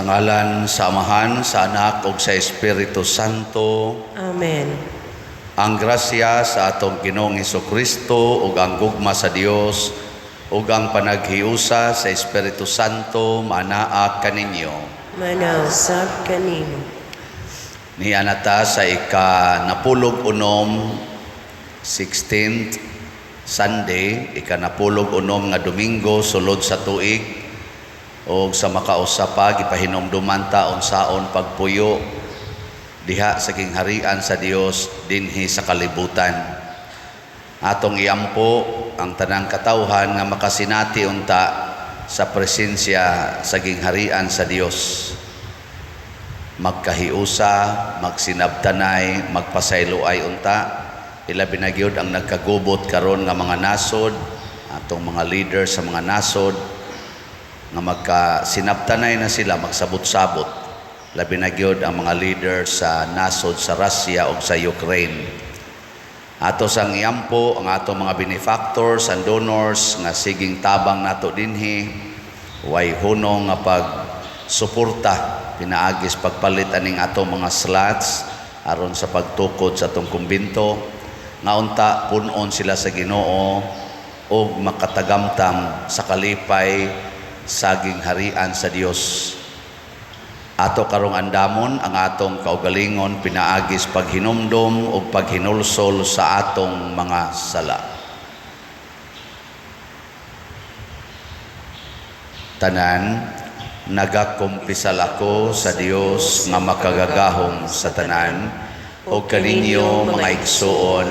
ngalan sa Amahan, sa Anak, ug sa Espiritu Santo. Amen. Ang grasya sa atong Ginoong Hesukristo ug ang gugma sa Dios ug ang panaghiusa sa Espiritu Santo manaa kaninyo. Manausap kanino. Ni anata sa ika-napulog-unom 16th Sunday, ika-napulog-unom nga Domingo sulod sa tuig, o sa makausapa gipahinomduman ta unsaon pagpuyo diha sa gingharian sa Dios dinhi sa kalibutan. Atong iampo ang tanang katawhan nga makasinati unta sa presensya sa gingharian sa Dios. Magkahiusa, magsinabtanay, magpasayloay unta. Ilabi na gyud ang nagkagubot karon nga mga nasod, atong mga leader sa mga nasod nga magkasinabtanay na sila, magsabot-sabot. Labi na gyud ang mga leader sa nasod sa Russia o sa Ukraine. Ato sang iampo ang atong mga benefactors and donors nga siging tabang nato dinhi, way hunong nga pagsuporta pinaagis pagpalit aning atong mga slots aron sa pagtukod sa atong kumbento nga unta punon sila sa Ginoo o makatagamtam sa kalipay saging harian sa Dios. Ato karong andamon ang atong kaugalingon pinaagis paghinumdom o paghinulsol sa atong mga sala. Tanan, nagakumpisal ako sa Dios nga makagagahom sa tanan, o kaninyo mga igsuon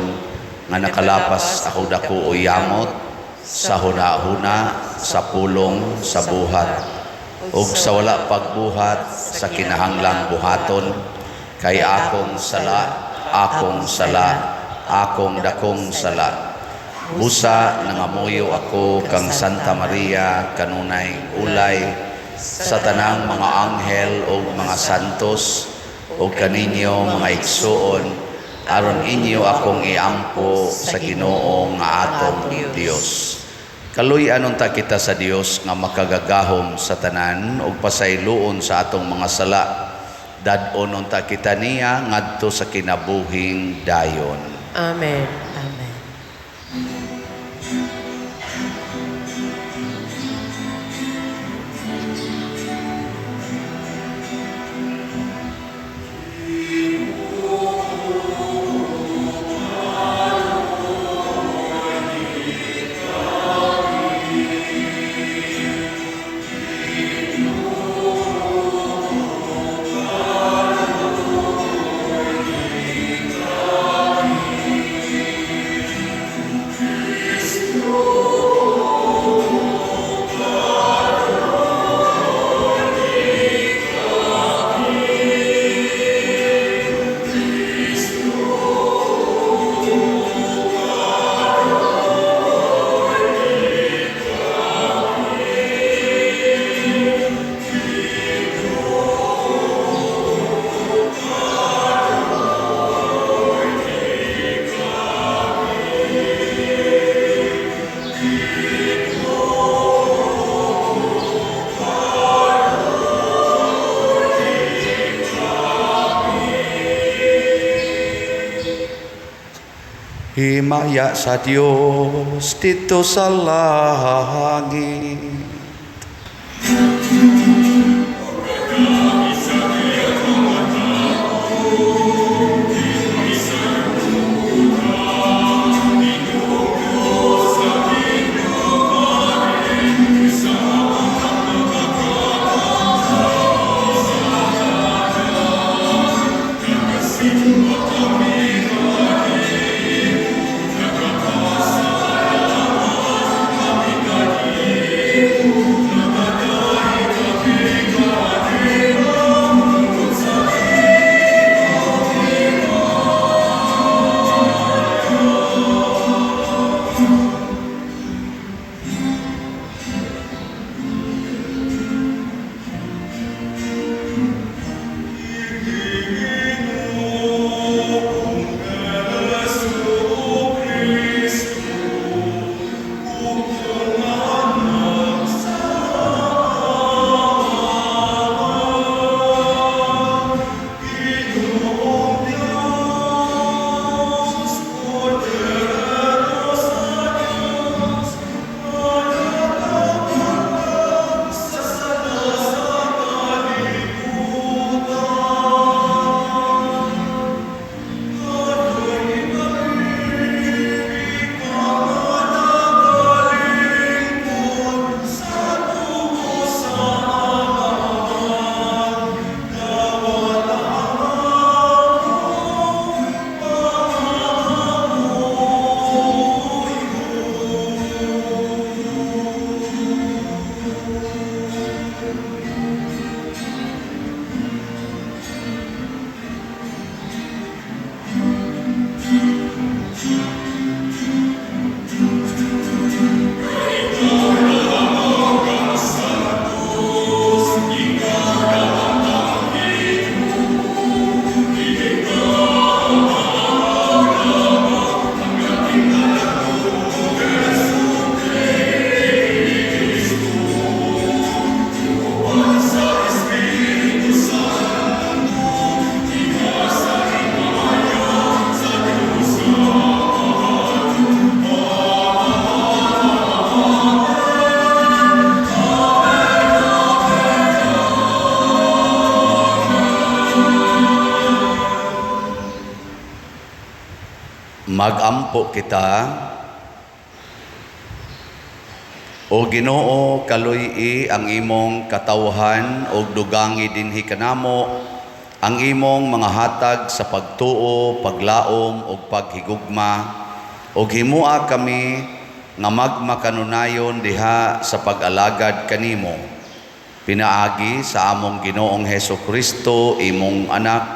nga nakalapas ako dako o yamot sa hunahuna, sa pulong, sa buhat, ug sa wala pagbuhat sa kinahanglang buhaton, kay akong sala, akong dakong sala. Busa nangamuyo ako kang Santa Maria kanunay ulay sa tanang mga anghel o mga santos o kaninyo mga igsuon aron inyo akong iampo sa Ginoo nga atong Dios. Kaluy-an unta kita sa Dios nga makagagahom sa tanan ug pasayloon sa atong mga sala. Dad-on unta kita niya ngadto sa kinabuhing dayon. Amen. Amen. Himaya sa Dios dito sa langit. Magampo kita, o Ginoo, kaluy-i ang imong katawhan o dugangi dinhi kanamo ang imong mga hatag sa pagtuo, paglaom o paghigugma, o himua kami nga magmakanunayon diha sa pag-alagad kanimo. Pinaagi sa among Ginoong Hesukristo, imong anak,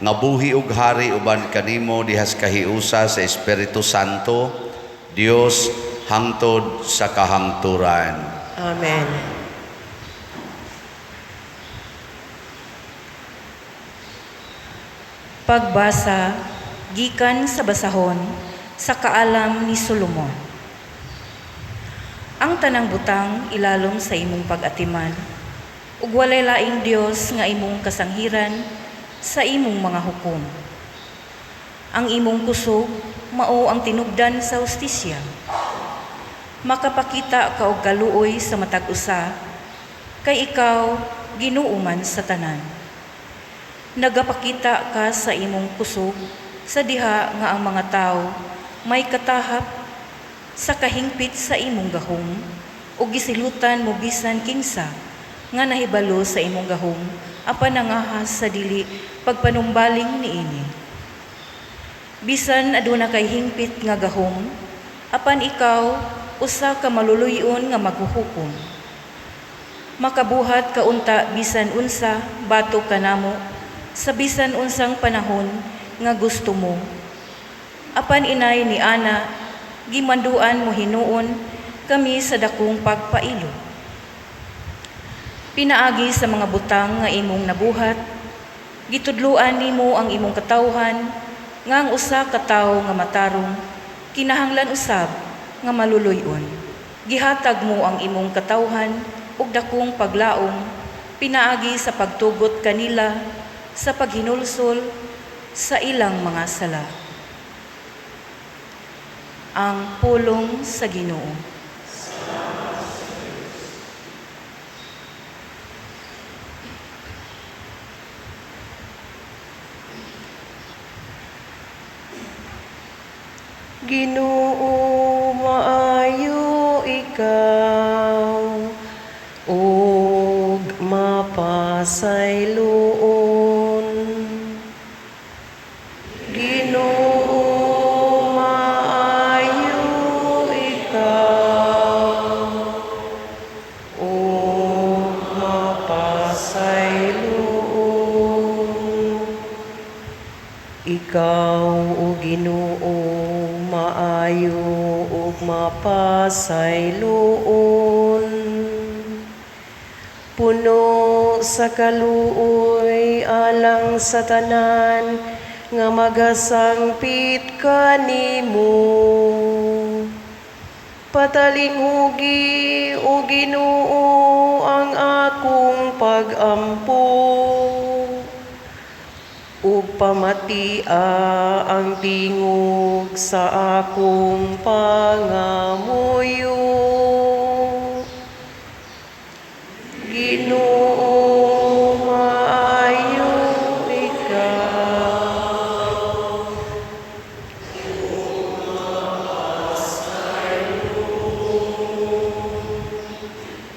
nga buhi ug hari uban kanimo dihas kahiusa sa Espiritu Santo, Dios hangtod sa kahangturan. Amen. Pagbasa gikan sa basahon sa kaalam ni Solomon. Ang tanang butang ilalom sa imong pag-atiman, ug walay laing Dios nga imong kasanghiran sa imong mga hukom. Ang imong kusog mao ang tinubdan sa hustisya. Makapakita ka og kaluoy sa matag usa, kay ikaw Ginoo man sa tanan. Nagapakita ka sa imong kusog sa diha nga ang mga tao may katahap sa kahingpit sa imong gahom ug gisilutan mo bisan kinsa nga nahibalo sa imong gahom apan nangahas sa dili pagpanumbaling niini. Bisan aduna kay hingpit nga gahom apan ikaw usa ka maluluyon nga maghuhukom. Makabuhat ka unta bisan unsa batok kanamo sa bisan unsang panahon nga gusto mo. Apan inay ni ana, gimanduan mo hinuon kami sa dakong pagpailo. Pinaagi sa mga butang nga imong nabuhat, gitudluan nimo ang imong katawhan nga ang usa ka tawo nga matarong kinahanglan usab nga maluluyon. Gihatag mo ang imong katawhan ug dakong paglaom pinaagi sa pagtugot kanila sa paghinulsol sa ilang mga sala. Ang pulong sa Ginoo. Ginoo, maayo ikaw, ug mapasayloon. Ginoo, maayo ikaw, ug mapasayloon. Ikaw, o Ginoo, maayo ug mapasayloon. Puno sa kaluoy alang sa tanan nga magasangpit kanimo. Patalinghugi, o Ginoo, ang akong pag-ampo, ug pamatia ang tingog sa akong pangamuyo. Ginoo, maayo ikaw,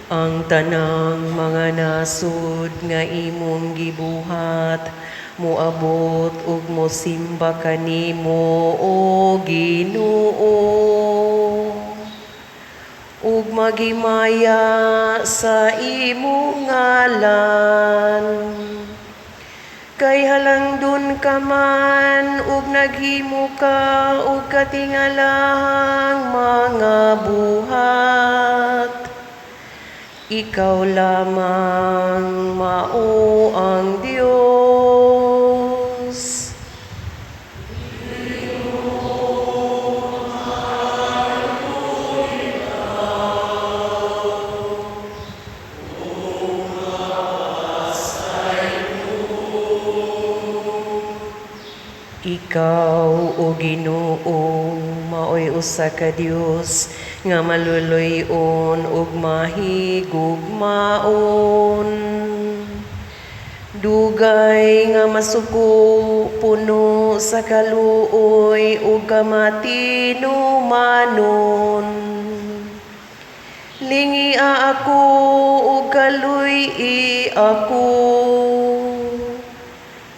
ang tanang mga nasud nga imong gibuhat moabot ug mosimba kanimo, o Ginoo, ug magimaya sa imong ngalan. Kay halangdon ka man ug naghimo ka og katingalahang mga buhat. Ikaw lamang mao ang Dios. Ikaw, o Ginoo, maoy usa ka Dios nga maluluyon ug mahigugmaon. Dugay nga masuko puno sa kaluoy ug kamatinumanon. Lingia ako ug kaluy ako.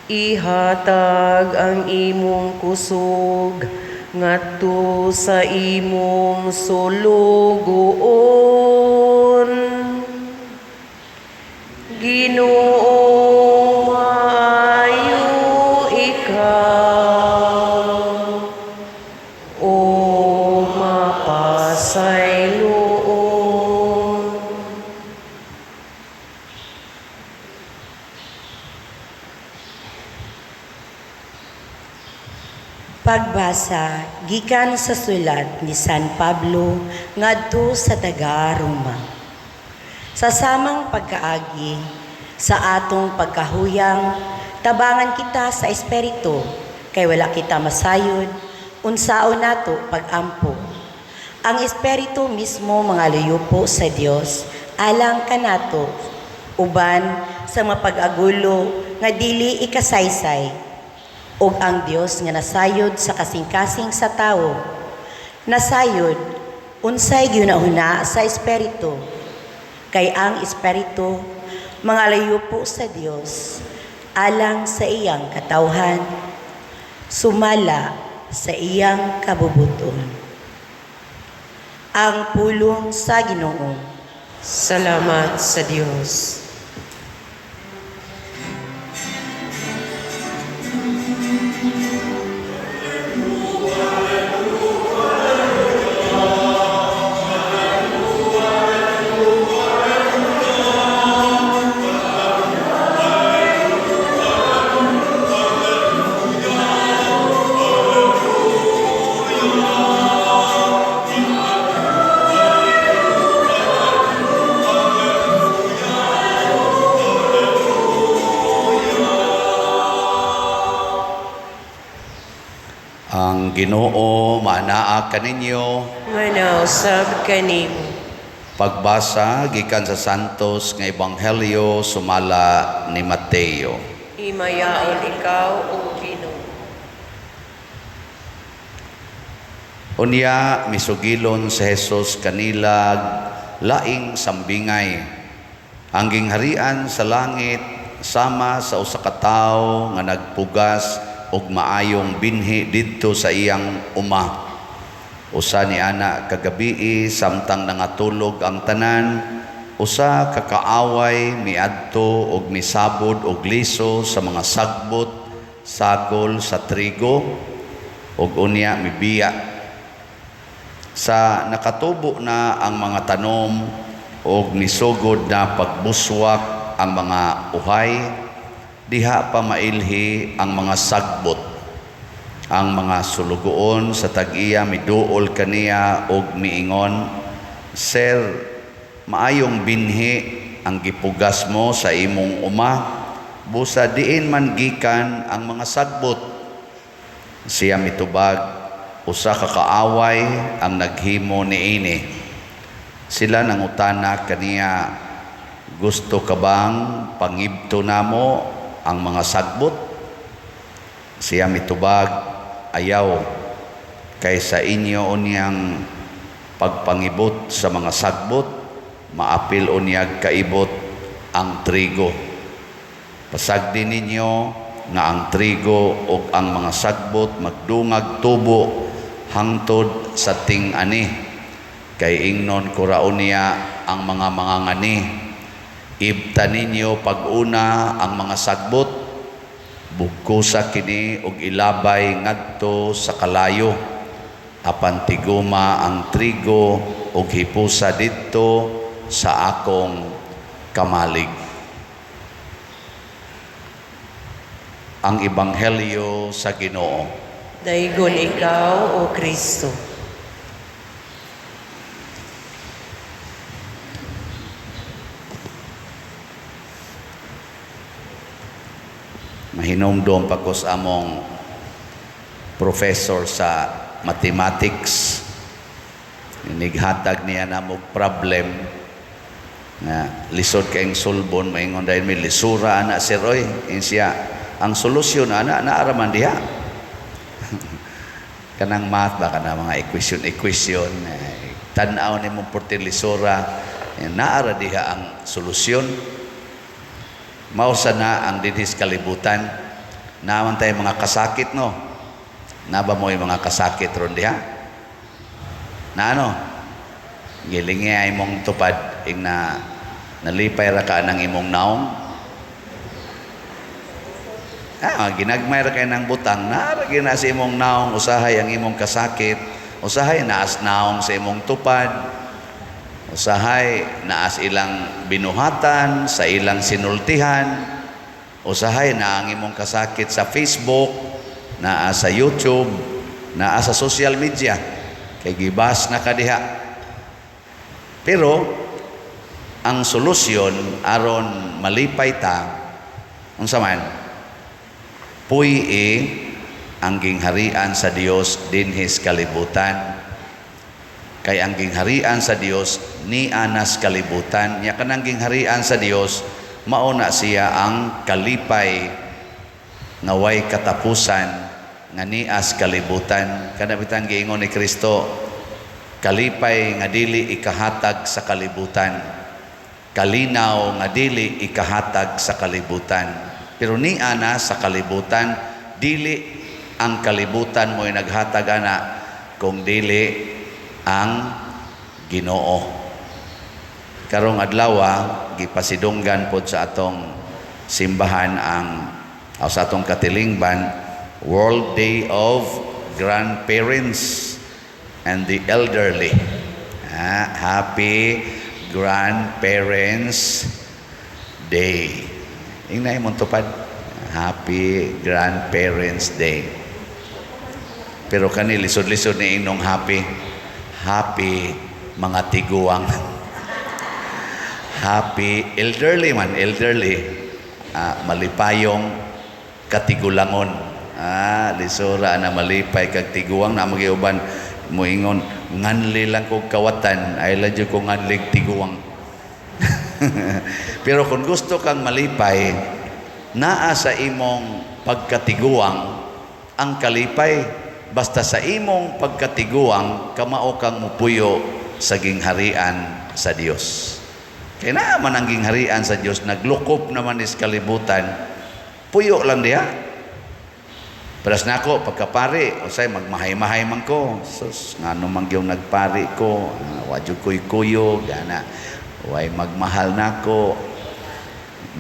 Ihatag ang imong kusog ngadto sa imong sulugoon. Ginoo maayo ikaw, o mapasayloon. Pagbasa gikan sa sulat ni San Pablo ngadto sa taga-Roma. Sa samang pagkaagi, sa atong pagkahuyang, tabangan kita sa espiritu, kay wala kita masayod, unsaon nato pag-ampo. Ang espiritu mismo mga luyupo sa Dios, alang kanato, uban sa mapag-agulo nga dili ikasaysay, ug ang Dios nga nasayod sa kasing-kasing sa tawo, nasayod, unsay ginahuna sa espiritu, kay ang espiritu mga layupo sa Dios alang sa iyang katawhan, sumala sa iyang kabubuton. Ang pulong sa Ginoo. Salamat sa Diyos. Ang Ginoo manaa kaninyo. Manausab kanimo. Pagbasa gikan sa Santos nga Ebanghelyo sumala ni Mateo. Himayaon ikaw, O Ginoo. Unya misugilon sa Jesus kanila laing sambingay. Ang gingharian sa langit sama sa usa ka tawo nga nagpugas og maayong binhi didto sa iyang uma. Usa ni ana kagabii samtang nangatulog ang tanan, usa ka kaaway miadto og misabod og liso sa mga sagbot sakol sa trigo og unya mibiya. Sa nakatubo na ang mga tanom og nisugod na pagbuswak ang mga uhay, diha pa mailhi ang mga sagbot. Ang mga sulugoon sa tag-iya miduol kaniya og miingon, Sir, maayong binhi ang gipugas mo sa imong uma, busa diin man gikan ang mga sagbot. Siya mitubag, usa ka kaaway ang naghimo niini. Sila nangutana kaniya, gusto ka bang pangibto namo ang mga sagbot? Siya mitubag, ayaw, kaysa inyo unyang pagpangibot sa mga sagbot, maapil unyag kaibot ang trigo. Pasagdi ninyo nga ang trigo ug ang mga sagbot magdungag tubo hangtod sa ting-ani. Kay ingnon kuraon niya ang mga ngani. Ibta ninyo pag-una ang mga sagbot, bugkusa kini og ilabay ngadto sa kalayo, apan tiguma ang trigo og hipusa didto sa akong kamalig. Ang Ebanghelyo sa Ginoo. Daigon ikaw, O Kristo. Mahinumdom pa ko sa among professor sa mathematics. Nighatag niya na mong problem nga lisod kayong sulbon maingon dahil may lisura ana sir oy siya ang solusyon ana naaraman diha kanang math ba kana mga equation tan-aw nimo porti lisura naara diha ang solusyon mao sana ang dinhis kalibutan naman tayo mga kasakit no na ba mo yung mga kasakit ron diha na ano gilingi ay mong tupad ing na nalipay ra ka ng imong naong ginagmay ra kay ng butang na gina sa imong naong usahay ang imong kasakit usahay naas naong sa imong tupad usahay naas ilang binuhatan sa ilang sinultihan usahay na ang imong kasakit sa Facebook naa sa YouTube naa sa social media kay gibas na kadiha pero ang solusyon aron malipay ta unsa man puy ang gingharian sa Dios dinhis kalibutan kay ang gingharian sa Dios ni anas kalibutan nya kanang gingharian sa Dios mao na siya ang kalipay nga way katapusan nga nias kalibutan kada bitang giingon ni Kristo kalipay nga dili ikahatag sa kalibutan kalinaw nga dili ikahatag sa kalibutan pero ni ana sa kalibutan dili ang kalibutan mo'y naghatag ana kung dili ang Ginoo karong adlaw gipasidunggan pod sa atong simbahan sa atong katilingban World Day of Grandparents and the Elderly Happy Grandparents Day ingna imong tupad Happy Grandparents Day pero kani lisod-lisod ni inong happy mga tiguang happy elderly malipayong katigulangon lisura na malipay kag tiguang na magiuban moingon nganli lang kog kawatan ay ladyo ko nganlig tiguang pero kung gusto kang malipay naa sa imong pagkatiguang ang kalipay basta sa imong pagkatiguang kamao kang mupuyo sa gingharian sa Dios kaya naman ang gingharian sa Dios naglukop naman is kalibutan puyo lang diha peras nako pagkapari usay magmahay-mahay man ko sus ngano man gyud nagpari ko wadyo kuy-kuyo gana way magmahal nako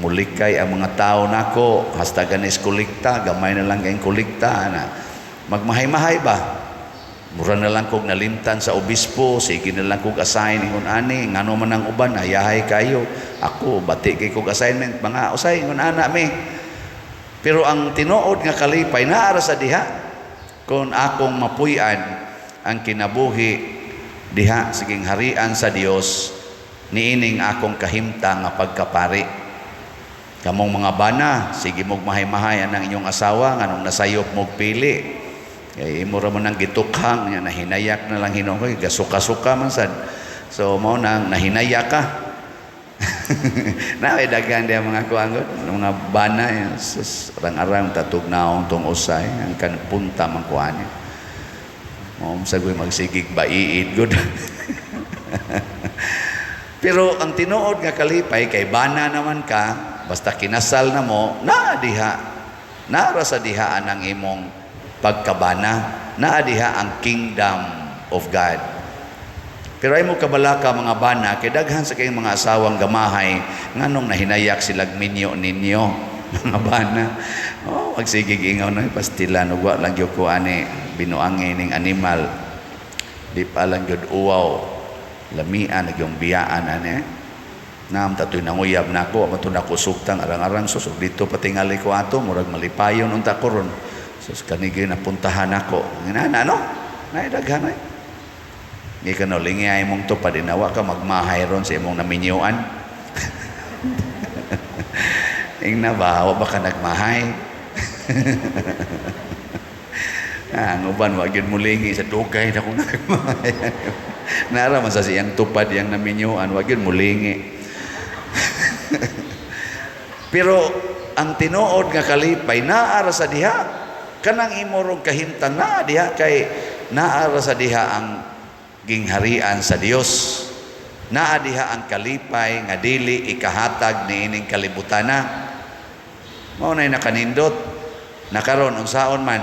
mulikay ang mga tao nako hasta ganis kolekta gamay na lang kayong kolekta magmahay-mahay ba mura na lang kog nalimtan sa obispo sige na lang kog assign ingon ani ngano man ang uban hayahay kayo ako bati kay kog assignment mga usay ingon ana mi pero ang tinuod nga kalipay naara sa diha kung akong mapuy-an ang kinabuhi diha sa gingharian sa Dios niining akong kahimtang nga pagkapari kamong mga bana sige mog mahay-mahay ang inyong asawa nganong nasayop mog pili kay imo ra mo nang gitukhang nya nahinayak na lang Hinoo koy gasuka-suka man sad so mao nang nahinayak ka na dagan dia mga kuangot mga bana sus arang-arang tatugnaong tong usay ang kan punta man kuan mo sagoy magsigig baiid gud pero ang tinuod nga kalipay kay bana naman ka basta kinasal na mo naara sa diha ang imong pagkabana naa diha ang kingdom of God pero ay mo kabalaka mga bana kay daghan sa kayong mga asawang gamahay nganong nahinayak silag minyo ninyo mga bana magsigig ingaw na pastilan ug wa lang gyud ko ani binuangi ning animal di pa lang gyud uwaw lamian yung biyaan ani nam tatoy nanguyab nako ato nako sugtang arang-arang susog dito patingali ko ato murag malipayon unta ko ron sus kanigi napuntahan ako ngana no nay daghan ay di ka no lingay mong to padinawa ka magmahay ron sa imong naminyoan ingna ba wa ka nagmahay ang uban wa gyud mulingi sa dugay na kung nagmahay nara man sa siyang tupad yang naminyoan wa gyud mulingi Pero ang tinuod nga kalipay naara sa diha, kanang imorong kahimtang naa diha kay naara sa diha ang gingharian sa Dios. Naa diha ang kalipay nga dili ikahatag niining kalibutana. Mao nay nakanindot nakaron unsaon man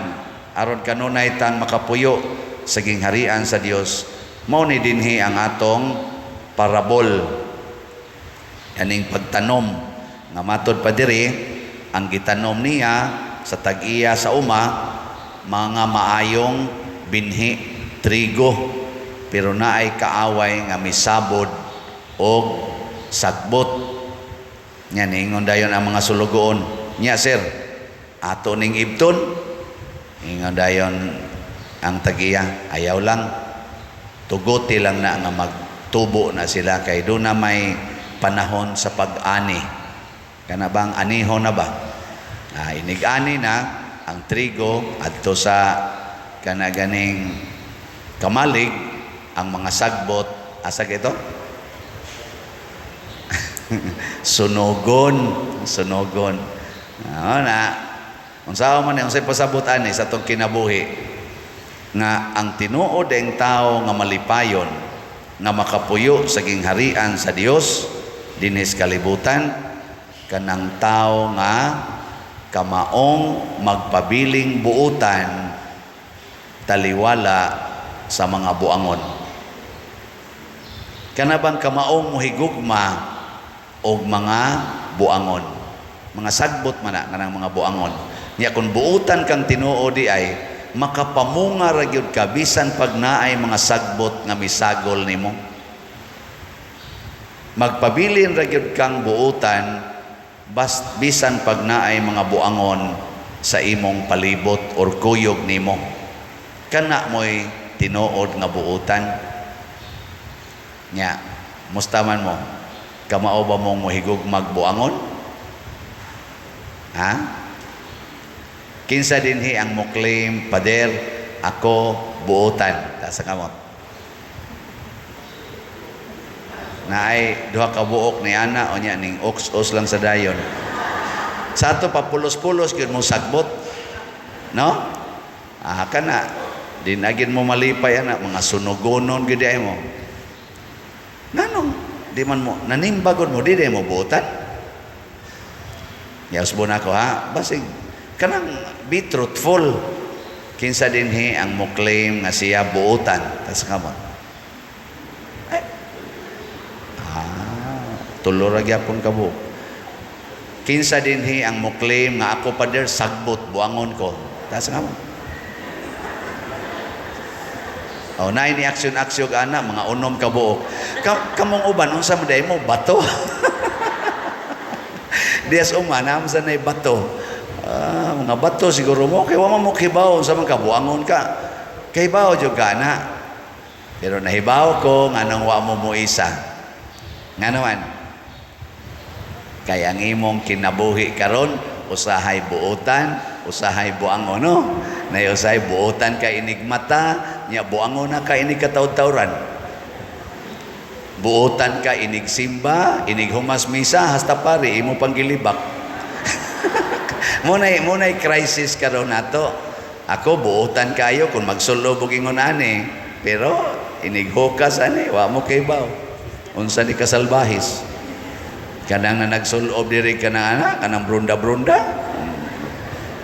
aron kanunay tang makapuyo sa gingharian sa Dios. Mao ni dinhi ang atong parabol kaning pagtanom nga matud pa diri ang gitanom niya sa tag-iya sa uma mga maayong binhi trigo pero naay kaaway nga misabod og sagbot. Nya ningon dayon ang mga sulugoon. Nya sir, ato ning ibton. Ingon dayon ang tag-iya, ayaw lang. Tuguti lang na nga magtubo na sila kay doon na may panahon sa pag-ani. Kana bang aniho na ba? Inig-ani na ang trigo adto sa kana ganing kamalig ang mga sagbot asag ito sunogon na unsa man ang say pasabot ani sa tong kinabuhi nga ang tinuod ang tao nga malipayon nga makapuyo sa gingharian sa Dios dinhi sa kalibutan kanang tao nga kamaong magpabiling buutan taliwala sa mga buangon. Kana bang kamaong muhigugma og mga buangon. Mga sagbot man na kanang mga buangon. Nya kung buutan kang tinuod di ay makapamunga ra gyud ka bisan pag naay mga sagbot nga misagol nimo. Magpabilin ra gyud kang buutan bisan pag naay mga buangon sa imong palibot or kuyog nimo. Kana mo'y tinuod nga buutan. Nya, mustaman mo, kamao ba mong mohigugmag buangon? Ha? Kinsa dinhi ang mo-claim, pader, ako, buutan. Tasa ka mo. Naay duha ka buok ni ana o nya ning ox lang sa dayon. Sa ato pa pulos-pulos gyud mo sagbot. No? Kana din agin mo malipay ana mga sunugonon gyud ay mo. Nganong di man mo nanimbagod mo di mo buutan. Yes bo nako ha. Basig kanang be truthful. Kinsa dinhi ang mo claim nga siya buutan. Tas ka mo. Tulor ra gyapon ka bu. Kinsa dinhi ang mo claim nga ako pader sagbot buangon ko. Tas nga mo. Naay ni aksyon ana mga unom ka buok. Kamong uban unsa man day mo bato. Dias umanam sa nay bato. Mga bato siguro mo kay wa mo kibaw unsa man ka buangon ka. Kay bawo jud kana. Pero nahibaw ko nganong wa mo isa. Nga naman. Kaya ang imong kinabuhi karon usahay buutan, usahay buangon no. Na usahay buutan ka inigmata, nya buangon na ka inig kataw-tawran. Buutan ka inig simba, inig humas misa hasta pare imo panggilibak. Munay crisis karon nato. Ako buutan kayo kung magsulubog ingon ani, pero inig hukas ani wa mo kay baw. Unsa ni kasalbahis? Kanang na nagsulob diri kanang kanang brunda-brunda.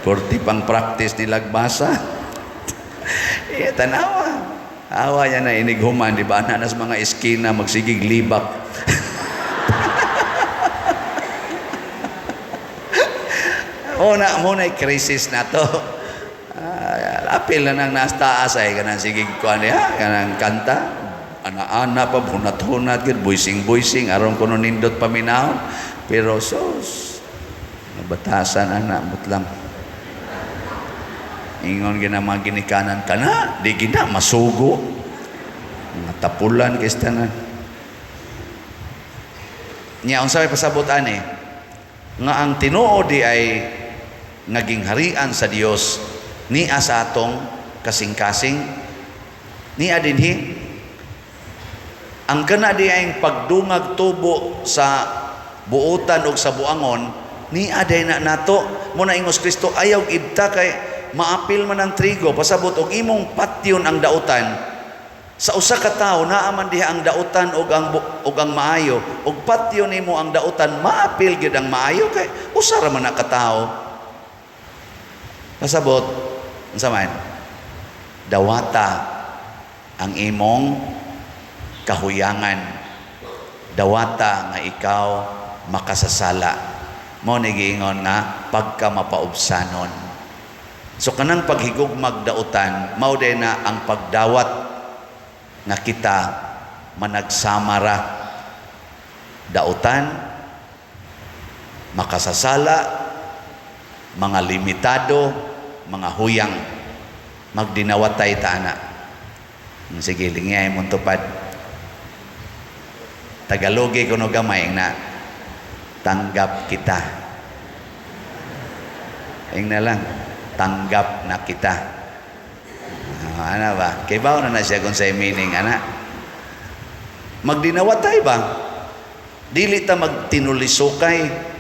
40 pang practice ni lagbasa. Tanawa. Awa yan na inighuman, di ba? Ana nas mga eskina magsigig libak. Muna crisis na to. Apil na nang nastaas ay kanang sigig kuan ya, kanang kanta. Ana-ana pa hunat-hunat gid buising-buising aron kuno nindot paminaw pero sos nabatasan ana mutlang ingon gina mga ginikanan kana di gina masugo mga tapulan kay tanan nya unsa may pasabot ani nga ang tinuod di ay naging harian sa Dios ni sa atong kasing-kasing ni adinhi ang kana di ay pagdungag tubo sa buutan og sa buangon, ni aday na nato. Muna ingos Kristo, ayaw ibta kay maapil man ang trigo, pasabot og imong patyon ang dautan. Sa usa ka tawo naa man diha ang dautan og ang maayo, og patyon nimo ang dautan, maapil gyud ang maayo kay usa ra man na ka tawo. Pasabot, unsa man? Dawata ang imong kahuyangan. Dawata nga ikaw makasasala. Mo ni giingon nga pagka mapaubsanon. So kanang paghigugmag dautan, mao day na ang pagdawat nga kita managsamara. Dautan, makasasala, mga limitado, mga huyang, magdinawatay ta ana. Sige, lingay mong tupad. Tagalogi ko no gamay na tanggap kita. Ing na lang, tanggap na kita. Ana ba? Kay bawo na siya kung sa meaning, ana. Magdinawatay ba? Dili ta magtinulisokay.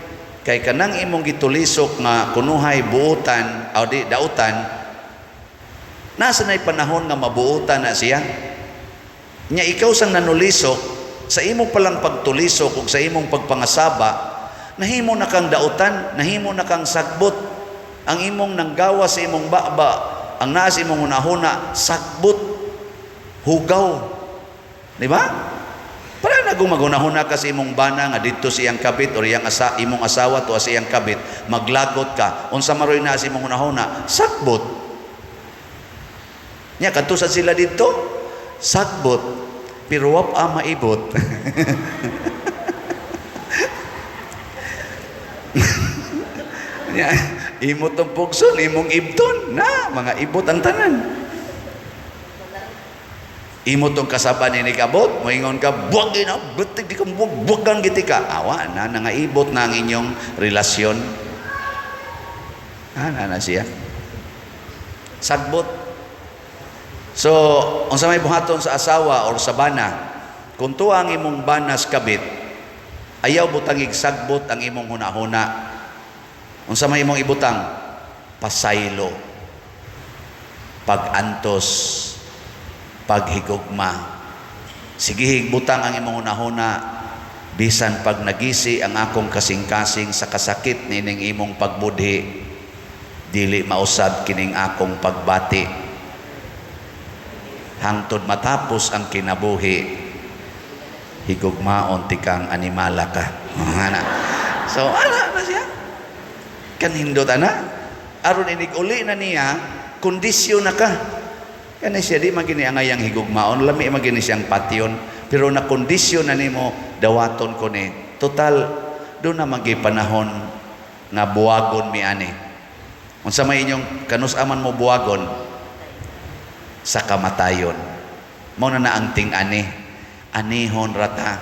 Kay kanang imong gitulisok nga kunuhay buutan, o di, dautan, nasa na'y panahon nga mabuutan na siya. Nya ikaw sang nanulisok, sa imong palang pagtulisok o sa imong pagpangasaba, nahimo na kang dautan, nahimo na kang sagbot. Ang imong nanggawa sa imong baba, ang naas imong hunahuna, sagbot, hugaw. Di ba? Para na kung magunahuna ka sa imong bana nga dito siyang kabit o imong asawa to siyang kabit, maglagot ka. Unsa maroy na sa imong hunahuna, sagbot. Nya kadto sa sila dito, sagbot, pero wap maibot. Nya imo tong pugson, imong ibton na mga ibot ang tanan. Imo tong kasaban ni kabot, moingon ka, buwag ina, butig di ka buwagan giti ka. Awa na nga ibot na ang inyong relasyon. Na siya. Sagbot. So, unsa may buhaton sa asawa or sa bana, kung tuwa ang imong banas kabit, ayaw butangig sagbot ang imong hunahuna. Unsa may imong ibutang? Pasaylo, pagantos, paghigugma. Sige higbutang ang imong hunahuna, bisan pag nagisi ang akong kasing-kasing sa kasakit nining imong pagbudhi, dili mausab kining akong pagbati. Hangtod matapos ang kinabuhi, higugmaon tikang animala ka. So, ana na siya. Kanindot ana, aron inig uli na niya, kondisyon na ka. Kani siya di magini ang ayang higugmaon, lami magini siyang patyon, pero na kondisyon na nimo dawaton ko ni. Total do na magi panahon nga buwagon mi ani. Unsa may inyong kanus-aman mo buwagon sa kamatayon. Mao na ang ting-ani, anihon rata.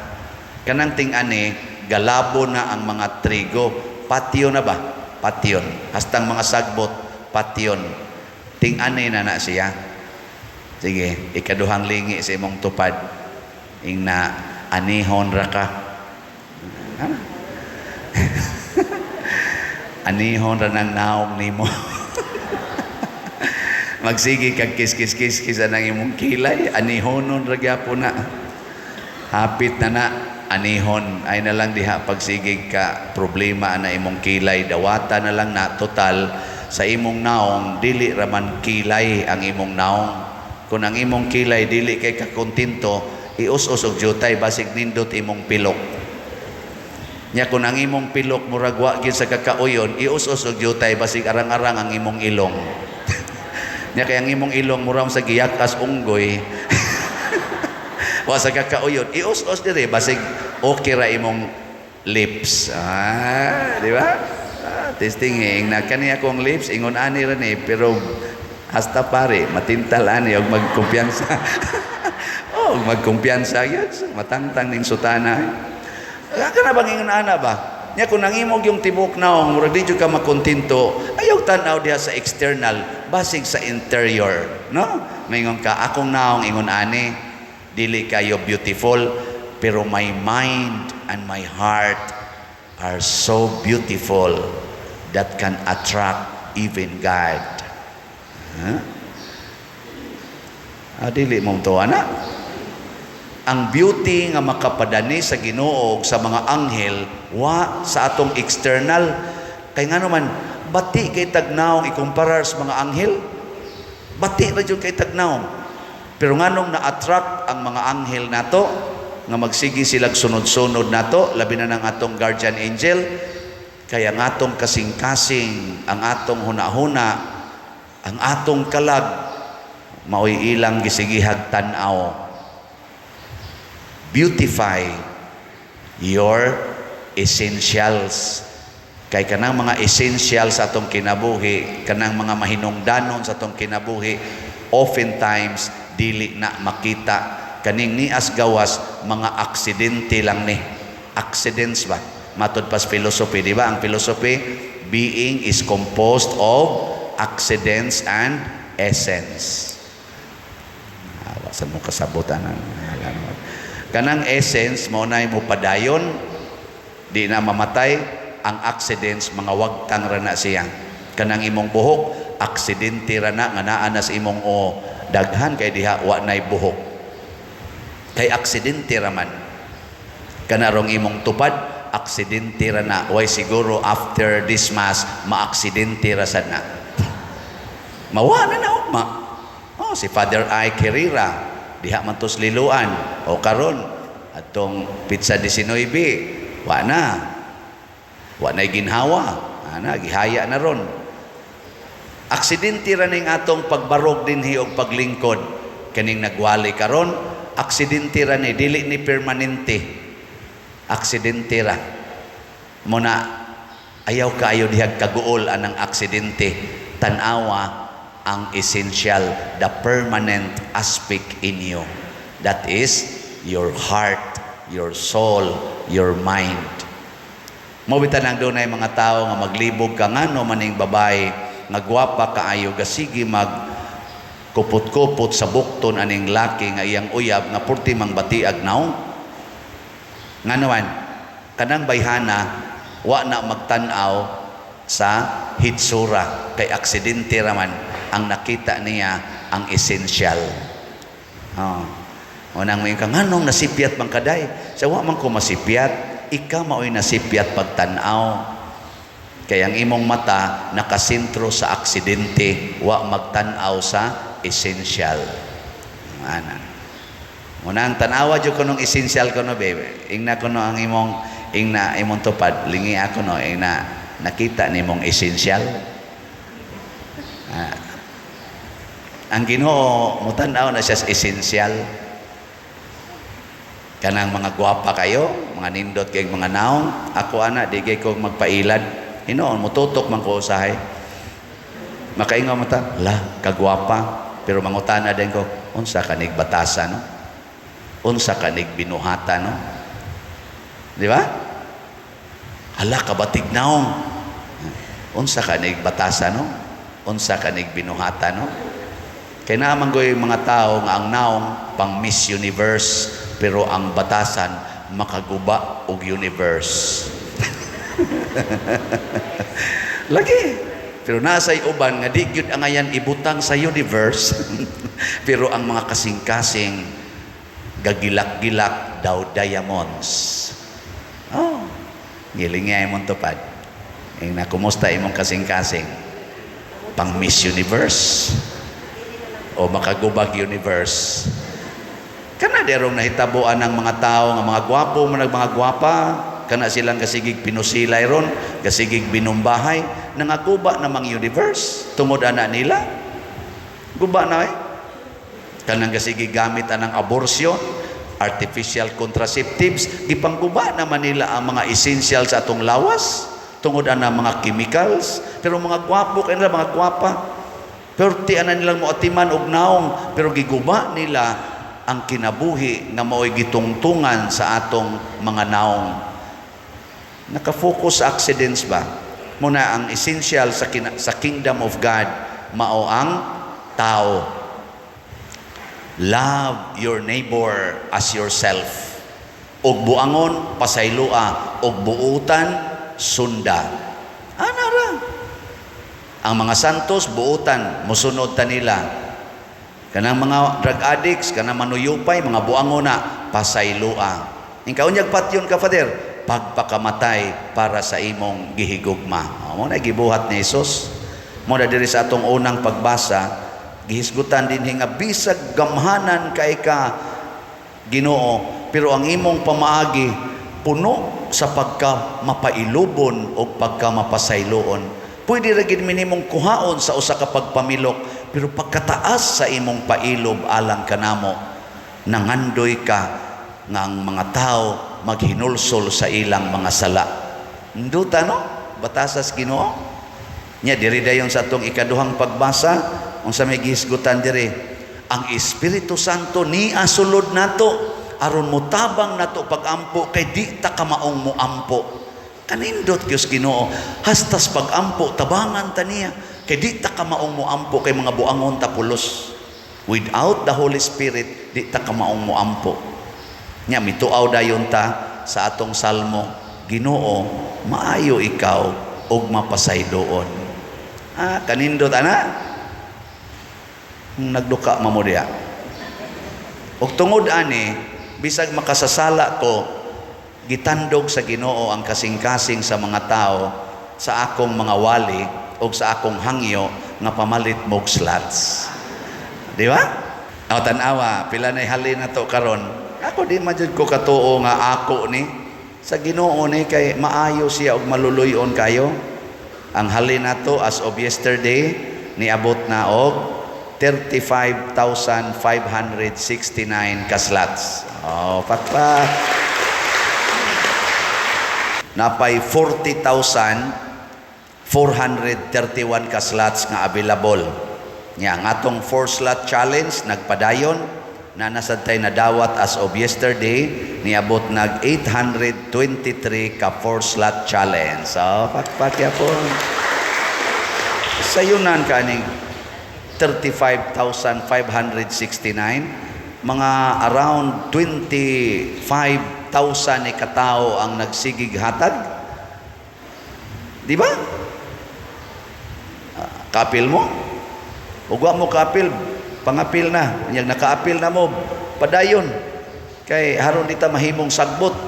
Kanang ting-ani galabo na ang mga trigo, patyo na ba? Patyon. Hastang mga sagbot, patyon. Ting-ani na siya. Sige, ikaduhang lingi sa imong tupad. Ing na anihon ra ka. Anihon ra ng naong nimo. Magsige kag kis-kis-kis ang imong kilay, anihonon ra gyapon na. Hapit na anihon ay na lang diha pagsigig ka problema na imong kilay, dawata na lang na total sa imong naong dili raman kilay ang imong naong. Kung ang imong kilay dili kay kakontinto, ius-us og jutay basig nindot imong pilok. Nya kung ang imong pilok murag wa gyud sa kakauyon, ius-us og jutay basig arang-arang ang imong ilong. Nya kay ang imong ilong murag sa giyakas unggoy. Wa sa kakauyon, ius-us dire basig okay ra imong lips. Di ba? Testinging na kaniya kong lips ingon ani ra ni pero hasta pare matintal ani og magkumpiyansa. Og magkumpiyansa gyud matangtang ning sutana. Kana bang ingon ana ba? Nya kung nangimog yung tibok naong murag di jud ka makontinto, ayaw tan-aw diha sa external, basig sa interior, no? Maingon ka akong naong ingon ani dili kayo beautiful, pero my mind and my heart are so beautiful that can attract even God. Huh? Dili mo to, ana. Ang beauty nga makapadani sa Ginoo sa mga anghel wa sa atong external kay ngano man bati kay tagnaw ikumparar sa mga anghel. Bati ra jud kay tagnaw. Pero nganong na-attract ang mga anghel nato nga magsigi silang sunod-sunod nato labi na ng atong guardian angel kaya ang atong kasing-kasing, ang atong hunahuna, ang atong kalag maoy ilang gisigihag tan-aw. Beautify your essentials. Kay kanang mga essentials sa atong kinabuhi, kanang mga mahinungdanon sa atong kinabuhi, oftentimes dili na makita. Kaning nias gawas mga aksidente lang ni. Accidents ba? Matod pas philosophy, di ba? Ang philosophy, being is composed of accidents and essence. Saan mo kasabutan ang kanang essence mo na mo padayon di na mamatay. Ang accidents mga wagtang rana siya. Kanang imong buhok aksidente rana nga naa na sa imong daghan kay diha wa nay buhok kay aksidente raman. Kanarong imong tupad aksidente rana way siguro after this mass maaksidente ra sad na mawa na ugma. Si Father I. Quirira, diha man tos liluan. O karon atong pizza 19, wa na. Wa na'y ginhawa. Gihaya na ron. Aksidente ra ning atong pagbarog dinhi og paglingkod. Kaning nagwali karon, aksidente ra ni, dili ni permanente. Aksidente ra. Muna, ayaw kaayo dihag kaguol anang aksidente. Tanawa ang essential, the permanent aspect in you. That is your heart, your soul, your mind. Mabitan ang doon ay mga tao nga maglibog ka nga no maning babae, nagwapa kaayo gasigi mag kupot-kupot sa bukton aning laki nga iyang uyab nga purti mang batiag naong. Nga naman, kanang bayhana, wa na magtanaw sa hitsura kay aksidente raman ang nakita niya ang essential. Unang may kang anong nasipyat bang kaday? Sa wa man ko masipyat, ikaw mao'y nasipyat pagtanaw. Kaya ang imong mata nakasentro sa aksidente, wa magtanaw sa essential. Unang tanawa jud ko nung essential ko no baby. Ingna ko no ang imong tupad, lingi ako no ingna nakita nimong essential. Ang Ginoo mutanaw na siya sa essential. Kanang mga gwapa kayo, mga nindot kay mga naong, ako ana di kay ko magpailad. Hinoon mututok man ko usahay. Makaingaw mo ta, kagwapa, pero mangutana din ko, unsa kanig batasan no? Unsa kanig binuhatan no? Di ba? Kabatig naong. Unsa kanig batasan no? Unsa kanig binuhatan no? Kaya naman ko yung mga tao nga ang naong pang Miss Universe, pero ang batasan makaguba og universe. Lagi. Pero nasa uban nga di gyud angayan ibutang sa universe. Pero ang mga kasing-kasing gagilak-gilak daw diamonds. Gilingay mong tupad. Na kumusta imong kasing-kasing? Pang Miss Universe o makagubag universe. Kana derong nahitabuan ng mga tao nga mga gwapo man mga gwapa, kana silang gasigig pinusilay ron, gasigig binumbahay, nangaguba na mga universe tungod ana nila. Guba na kanang gasigig gamit anang abortion, artificial contraceptives, gipangguba naman nila ang mga essential sa atong lawas tungod ana mga chemicals. Pero mga gwapo kanila mga gwapa, pero tianan nilang moatiman og naong, pero giguba nila ang kinabuhi nga mao'y gitungtungan sa atong mga naong. Nakafocus sa accidents ba? Muna ang essential sa kingdom of God, mao ang tao. Love your neighbor as yourself. og buangon pasaylua, og buutan sunda. Ana ra. Ang mga santos buutan mosunod ta nila. Kanang mga drug addicts, kanang manuyupay, mga buangon na pasaylua. Ingkaw niyag patyon ka, Father, pagpakamatay para sa imong gihigugma. Mo na gibuhat ni Jesus. Mo na diri sa atong unang pagbasa, gihisgutan din nga bisag gamhanan kay ka Ginoo, pero ang imong pamaagi puno sa pagka mapailubon o pagka mapasayloon. Pwede ra gid minimong kuhaon sa usa ka pagpamilok, pero pagkataas sa imong pailob alang kanamo, nangandoy ka nga ang mga tao maghinulsol sa ilang mga sala. Nduta no? Batasas Ginoo. Nya diri dayon sa atong ikaduhang pagbasa, unsa may gihisgutan diri, ang Espiritu Santo ni asulod nato aron mutabang nato pagampo kay di ta kamaong muampo. Kanindot Dios Ginoo, hastas pagampo tabangan ta niya kay di ta kamaong muampo kay mga buangon ta pulos. Without the Holy Spirit di ta kamaong muampo. Nya mituaw dayon ta sa atong salmo, Ginoo, maayo ikaw og mapasayloon. Kanindot ana. Nagduka mamudia. Og tungod ani, bisag makasasala ko, gitandog sa Ginoo ang kasing-kasing sa mga tao sa akong mga wali o sa akong hangyo nga pamalit mog slots. Di ba? O tanawa, pila na halin na to karon. Ako di majud ko katuo nga ako ni sa Ginoo ni kay maayo siya og maluluyon kayo. Ang halin na to as of yesterday niabot na og 35,569 ka-slots. Oh, pakpak. Napay 40,431 ka-slots nga available. Nya ang atong 4-slot challenge nagpadayon na nasadtay na dawat as of yesterday niabot nag 823 ka 4-slot challenge. So, pakpak yapon. Sayunan kaning 35,569, mga around 25,000 ni katao ang nagsigig hatag. Di ba? Kapil mo? Ugwa mo kapil, pangapil na. Yang nakaapil na mo, padayon. Kay haron dita mahimong sagbot.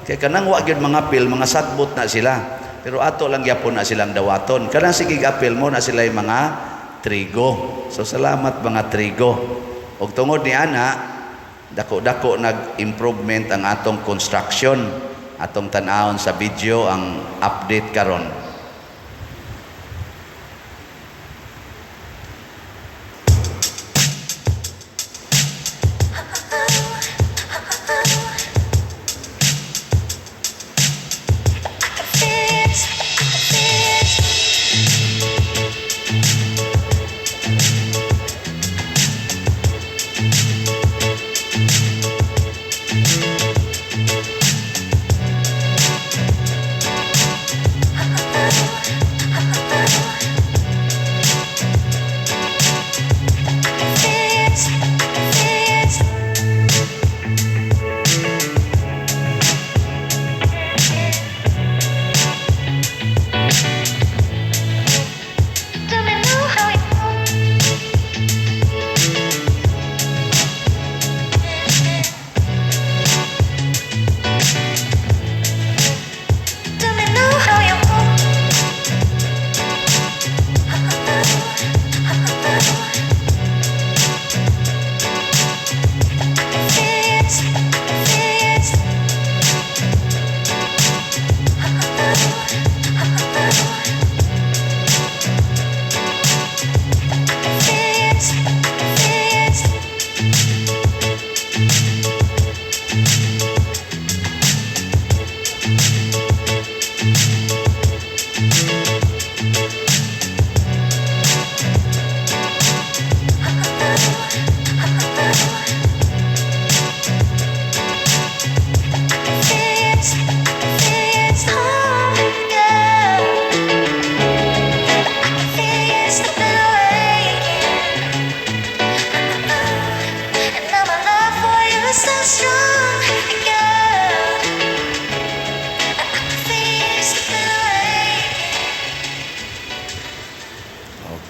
Kay kanang wa gyud mangapil, mga sagbot na sila. Pero ato lang gyapon na silang dawaton. Kanang sigig apil mo na sila yung mga trigo. So salamat mga trigo. Og tungod ni ana, dako-dako nag-improvement ang atong construction. Atong tan-awon sa video ang update karon.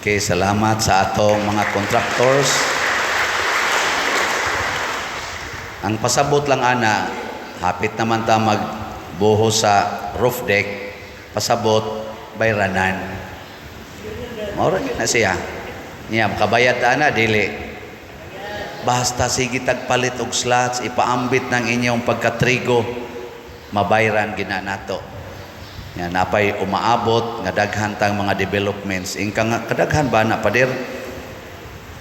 Okay, salamat sa atong mga contractors. Ang pasabot lang ana, hapit naman ta magbuho sa roof deck, pasabot bayranan. Maura na siya. Niya, kabayad ana, dili. Basta sige tagpalit og slots, ipaambit ng inyong pagkatrigo, mabayran gina nato. Yan, napay umaabot nga daghan tang mga developments. Ingka nga kadaghan ba na pader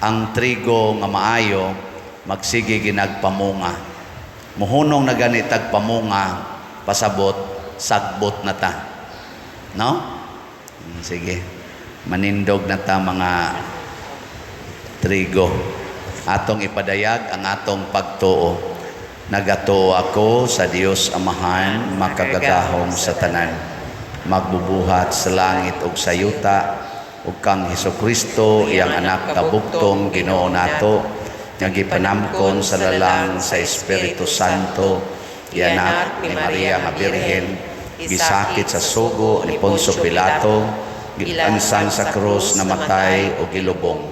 ang trigo nga maayo magsige ginagpamunga. Muhunong na gani tagpamunga, pasabot sagbot na ta. No? Sige. Manindog na ta mga trigo. Atong ipadayag ang atong pagtuo. Nagatuo ako sa Dios Amahan, makagagahom sa tanan. Magbubuhat sa langit ug sa yuta, ug kang Hesukristo, iyang anak kabugtong Ginoo nato, nga gipanamkon sa lalang sa Espiritu Santo, ianak ni Maria nga Birhen, gisakit sa sugo ni Poncio Pilato, gilansang sa krus na matay o gilubong,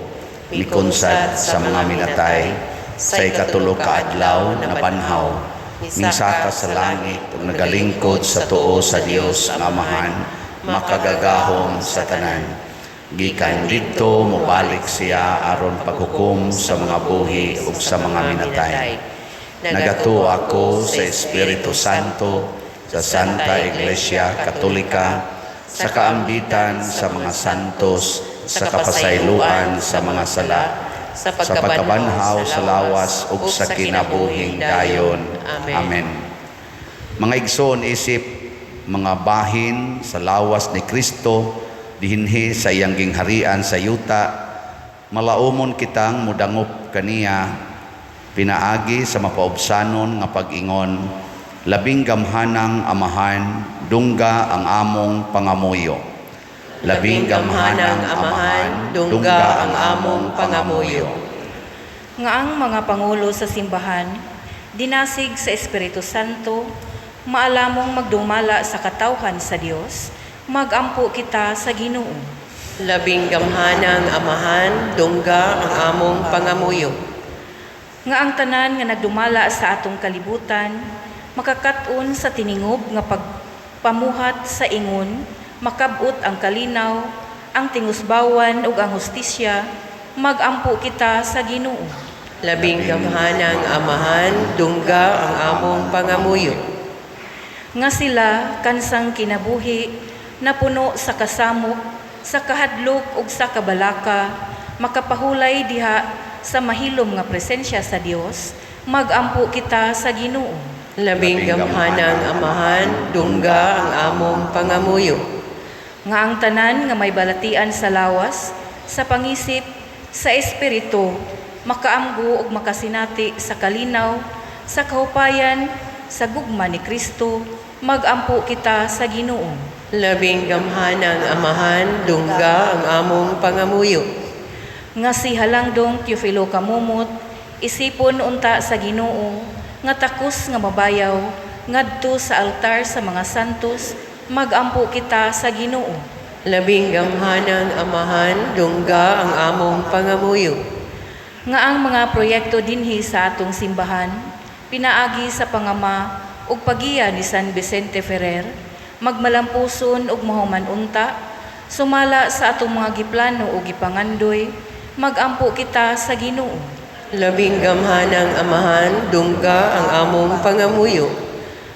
mikunsad sa mga minatay, sa ikatulo ka adlaw na banhaw, minsaka sa langit ug nagalingkod sa tuo sa Dios nga Amahan, makagagahom sa tanan. Gikan didto mobalik siya aron paghukom sa mga buhi ug sa mga minatay. Nagatuo ako sa Espiritu Santo, sa Santa Iglesia Katolika, sa kaambitan sa mga santos, sa kapasayloan sa mga sala, sa pagkabanhaw sa lawas ug sa kinabuhing dayon. Amen. Mga igsoon isip, mga bahin sa lawas ni Kristo, dihinhi sa iyang gingharian sa yuta, malaumon kitang mudangop kaniya, pinaagi sa mapaubsanon nga pag-ingon, labing gamhanang Amahan, dungga ang among pangamuyo. Labing gamhanang Amahan, dungga ang among pangamuyo. Nga ang mga pangulo sa simbahan, dinasig sa Espiritu Santo, maalamong magdumala sa katawhan sa Dios, magampo kita sa Ginoo. Labing gamhanang Amahan, dungga ang among pangamuyo. Nga ang tanan nga nagdumala sa atong kalibutan, makakaton sa tiningob nga pagpamuhat sa ingon, makabot ang kalinaw, ang tingusbawan ug ang hustisya, magampo kita sa Ginoo. Labing gamhanang Amahan, dungga ang among pangamuyo. Nga sila kansang kinabuhi, napuno sa kasamok, sa kahadlok ug sa kabalaka, makapahulay diha sa mahilom nga presensya sa Dios, magampo kita sa Ginoo. Labing gamhanang Amahan, dungga ang among pangamuyo. Nga ang tanan nga may balatian sa lawas, sa pangisip, sa espiritu, makaamgo ug makasinati sa kalinaw, sa kahupayan, sa gugma ni Kristo, magampo kita sa Ginoo. Labing gamhanang Amahan, dungga ang among pangamuyo. Nga si Halangdong Teofilo Kamumot, isipon unta sa Ginoo, nga takos nga mabayaw, ngadto sa altar sa mga santos, magampo kita sa Ginoo. Labing gamhanang Amahan, dungga ang among pangamuyo. Nga ang mga proyekto dinhi sa atong simbahan, pinaagi sa pangama ug pagiya ni San Vicente Ferrer, magmalampuson ug mahuman unta, sumala sa atong mga giplano ug gipangandoy, magampo kita sa Ginoo. Labing gamhanang Amahan, dungga ang among pangamuyo.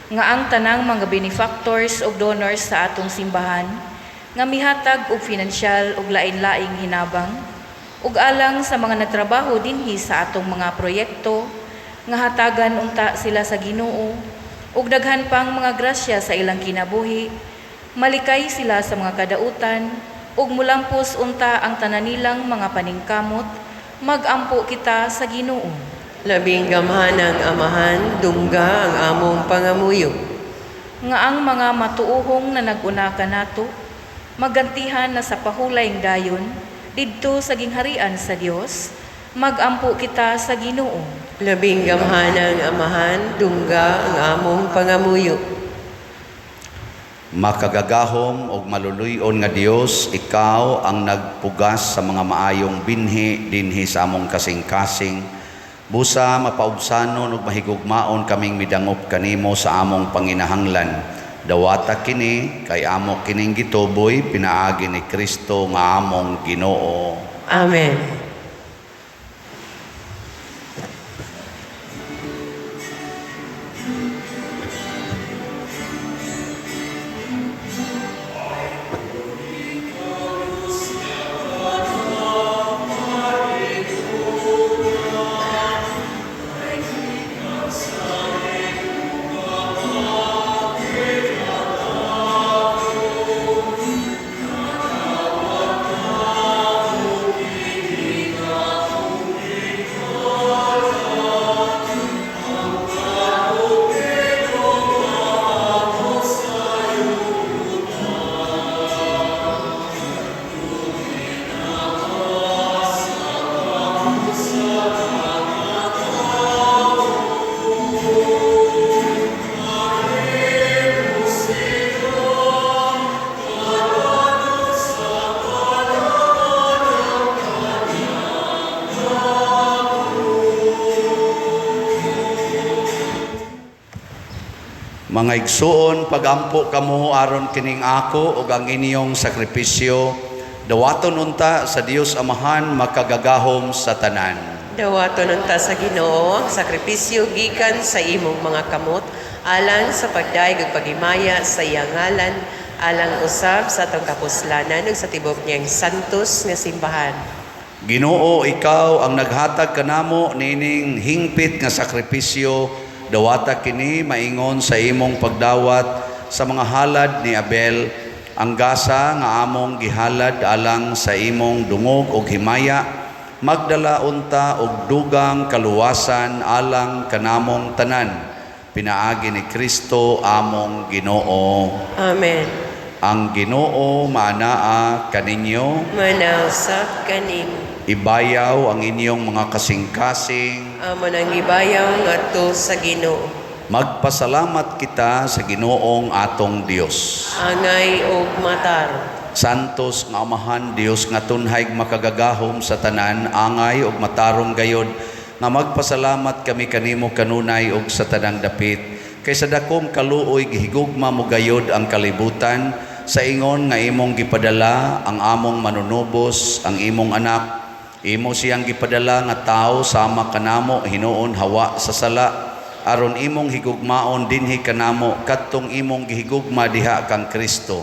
Nga ang tanang mga benefactors ug donors sa atong simbahan, nga mihatag og finansyal ug lain-laing hinabang, ug alang sa mga nagtrabaho dinhi sa atong mga proyekto, nga hatagan unta sila sa Ginoo, ug daghan pang mga grasya sa ilang kinabuhi, malikay sila sa mga kadautan, ug mulampos unta ang tanan nilang mga paningkamot, magampo kita sa Ginoo. Labing gamhanang Amahan, dungga ang among pangamuyo. Nga ang mga matuuhong na nag-una kanato, magantihan na sa pahulayng dayon, didto sa gingharian sa Dios, magampo kita sa Ginoo. Labing gamhanang Amahan, dungga ang among pangamuyo. Makagagahom og maluluyon nga Dios, ikaw ang nagpugas sa mga maayong binhi dinhi sa among kasing-kasing. Busa mapaubsanon ug mahigugmaon kaming midangop kanimo sa among panginahanglan. Dawata kini kay amo kining gituboy pinaagi ni Kristo nga among Ginoo. Amen. Mga igsuon, pagampo kamo aron kining ako ug ang inyong sakripisyo, dawaton unta sa Dios Amahan makagagahom sa tanan. Dawaton unta sa Ginoo ang sakripisyo gikan sa imong mga kamot alang sa pagdaig ug pagimaya sa iyang ngalan alang usab sa atong kapuslanan ug sa tibok niyang santos nga simbahan. Ginoo, ikaw ang naghatag kanamo nining hingpit nga sakripisyo. Dawata kini maingon sa imong pagdawat sa mga halad ni Abel, ang gasa nga among gihalad alang sa imong dungog ug himaya, magdala unta og dugang kaluwasan alang kanamong tanan. Pinaagi ni Kristo among Ginoo. Amen. Ang Ginoo maanaa kaninyo, Manawsap kanimo. ibayaw ang inyong mga kasing-kasing. Amo nang gibayaw ngadto sa Ginoo. Magpasalamat kita sa Ginoong atong Dios. Angay og matar. Santos nga Amahan, Dios nga tunhay makagagahom sa tanan, angay og matarong gayod, nga magpasalamat kami kanimo kanunay og sa tanang dapit. Kay sa dakong kaluoy gihigugma mo gayod ang kalibutan, sa ingon nga imong gipadala ang among manunubos, ang imong anak. Imo siyang gipadala nga tao sama kanamo hinuon hawa sa sala, aron imong higugmaon dinhi kanamo kadtong imong gihigugma diha kang Kristo.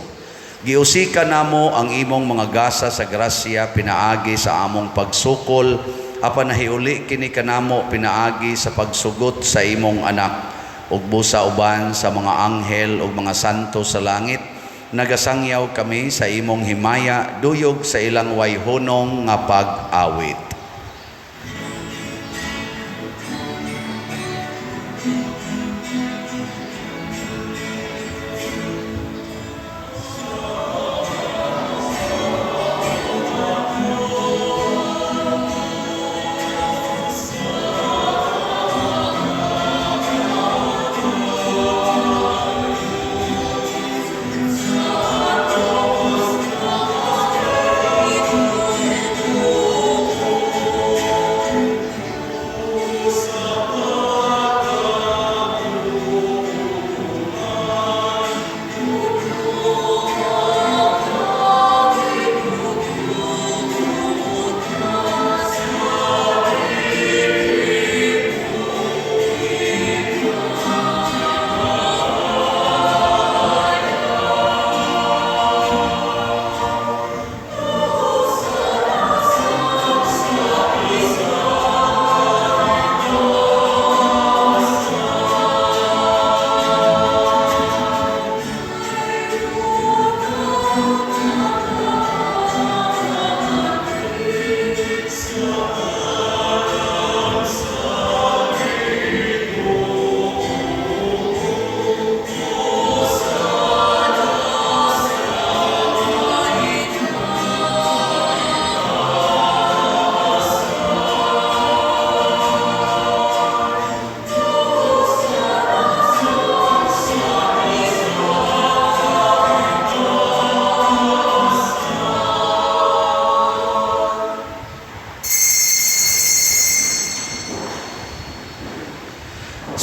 Giusika namo ang imong mga gasa sa grasya pinaagi sa among pagsukol, apan nahiuli kini kanamo pinaagi sa pagsugot sa imong anak, ug busa uban sa mga anghel ug mga santo sa langit. Nagasangyaw kami sa imong himaya, duyog sa ilang wayhonong nga pag-awit.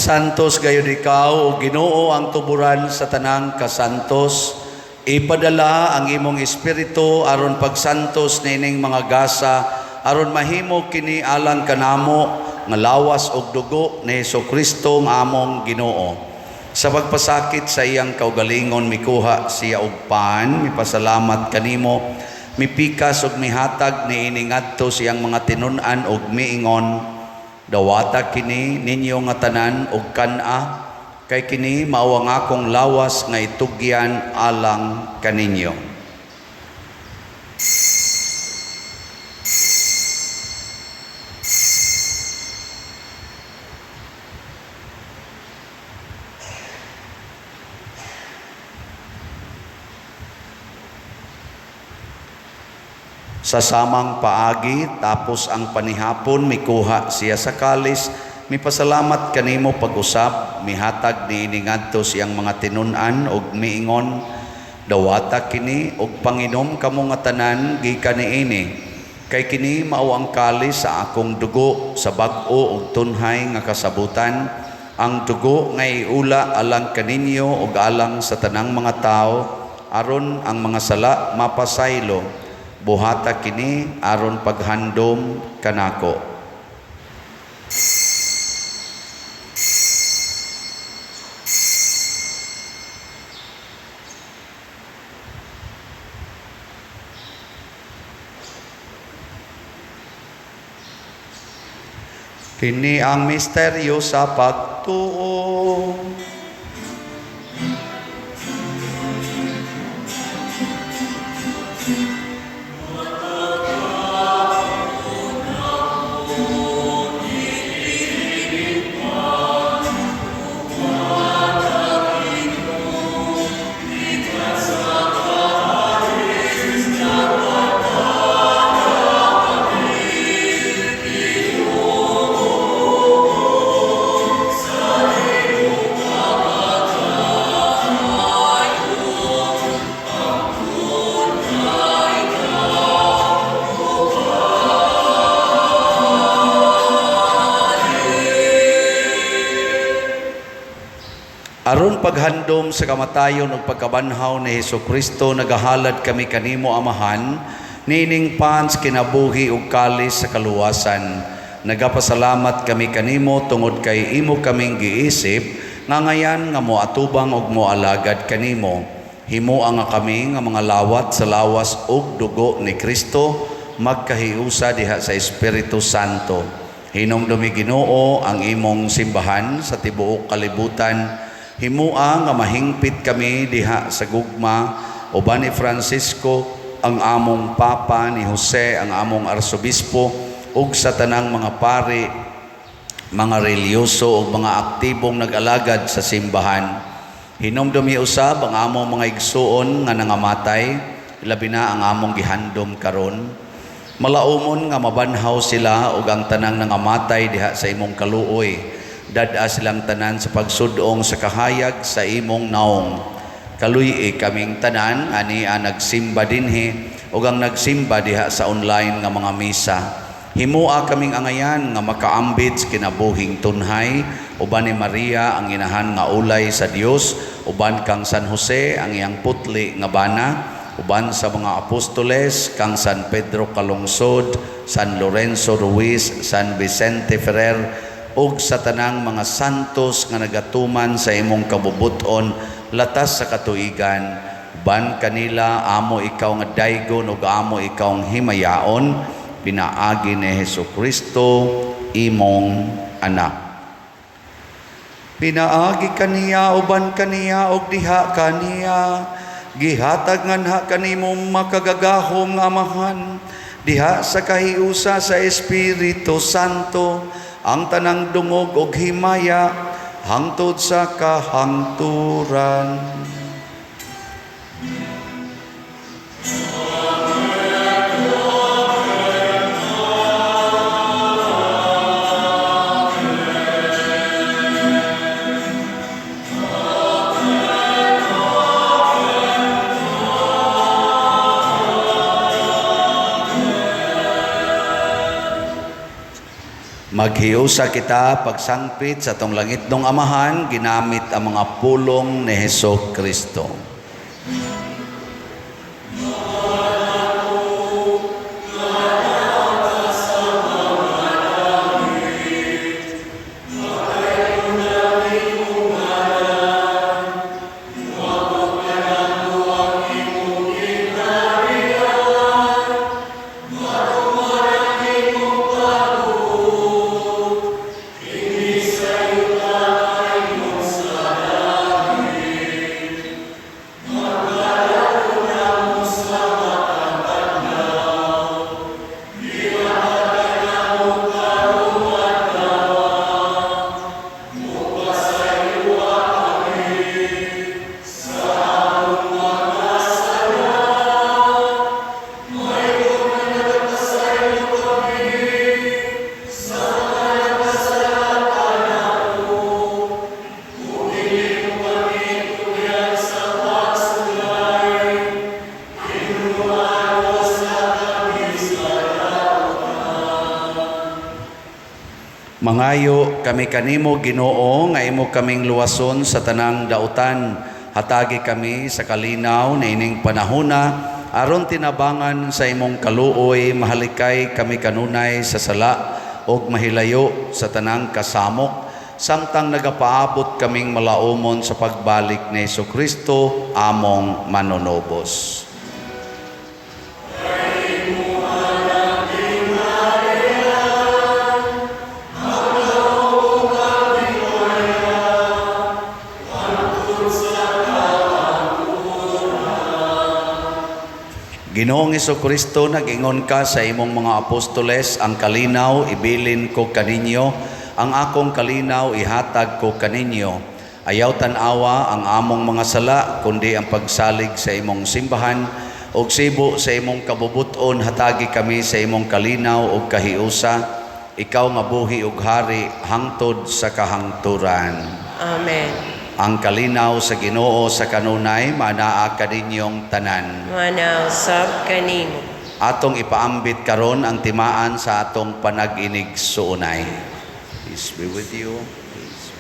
santos gayud ikaw, o Ginoo ang tuburan sa tanang kasantos. Ipadala ang imong espiritu aron pagsantos nining mga gasa, aron mahimo kini alang kanamo nga lawas og dugo ni Hesukristo nga among Ginoo. Sa pagpasakit sa iyang kaugalingon mikuha siya og pan, mipasalamat kanimo, mipikas og mihatag niini ngadto siyang mga tinun-an og miingon, dawata kini ninyo nga tanan og kan-a, kay kini mao ang akong lawas nga itugyan alang kaninyo. Sa samang paagi, tapos ang panihapon, mikuha siya sa kalis, mipasalamat kanimo pag-usab, mihatag niini ngadto siyang mga tinun-an og miingon, dawata kini og panginom kamo nga tanan gikan niini, kay kini mao ang kalis sa akong dugo sa bag-o og tunhay nga kasabutan, ang dugo nga iula alang kaninyo og alang sa tanang mga tao, aron ang mga sala mapasaylo. Buhata kini aron paghandom kanako. Kini ang misteryo sa pagtuo. Aron paghandom sa kamatayon ug pagkabanhaw ni Hesukristo, nagahalad kami kanimo Amahan, nining pans kinabuhi ug kalis sa kaluwasan. Nagapasalamat kami kanimo tungod kay imo kaming giisip, nga ngayan nga moatubang ug moalagad kanimo. Himuang nga kami nga mga lawat sa lawas ug dugo ni Kristo, magkahiusa diha sa Espiritu Santo. Hinumdumi Ginoo ang imong simbahan sa tibuok kalibutan. Himua nga mahingpit kami diha sa gugma, uban ni Francisco ang among Papa, ni Jose ang among Arsobispo, ug sa tanang mga pari, mga reliyoso ug mga aktibong nag-alagad sa simbahan. Hinumdumi usab ang among mga igsuon nga nangamatay, ilabi na ang among gihandom karon. Malaumon nga mabanhaw sila ug ang tanang nangamatay diha sa imong kaluoy. Dada silang tanan sa pagsudong sa kahayag sa imong naong. Kaluy kaming tanan, ani nagsimba dinhi, ug ang nagsimba diha sa online nga mga misa. Himua kaming angayan nga makaambit sa kinabuhing tunhay, uban ni Maria ang inahan nga ulay sa Dios, uban kang San Jose ang iyang putli nga bana, uban sa mga apostoles kang San Pedro Calungsod, San Lorenzo Ruiz, San Vicente Ferrer, ug sa tanang mga santos nga nagatuman sa imong kabubuton latas sa katuigan. Ban kanila amo ikaw nga daygon ug amo ikaw nga himayaon, pinaagi ni Hesukristo imong anak. Pinaagi kaniya uban kaniya ug diha kaniya, gihatag nganha kanimo makagagahom nga Amahan, diha sa kahiusa sa Espiritu Santo, ang tanang dungog og himaya hangtod sa kahangturan. Maghiusa kita pagsangpit sa tong langit ng Amahan ginamit ang mga pulong ni Hesus Kristo. Mangayo kami kanimo Ginoo nga imo kaming luwason sa tanang dautan. Hatagi kami sa kalinaw na ining panahona aron tinabangan sa imong kaluoy mahalikay kami kanunay sa sala ug mahilayo sa tanang kasamok samtang nagapaabot kaming malaumon sa pagbalik ni Jesucristo among manunobos. Ginoong Jesucristo, nag-ingon ka sa imong mga apostoles, ang kalinaw ibilin ko kaninyo, ang akong kalinaw ihatag ko kaninyo. Ayaw tanawa ang among mga sala, kundi ang pagsalig sa imong simbahan, ug sibo sa imong kabubuton hatagi kami sa imong kalinaw ug kahiusa, ikaw nga buhi ug hari hangtod sa kahangturan. Amen. Ang kalinaw sa Ginoo sa kanunay manaa kaninyong tanan. Manaw sab kanimo. Atong ipaambit karon ang timaan sa atong panag-inig suunay. Peace be with you. Peace.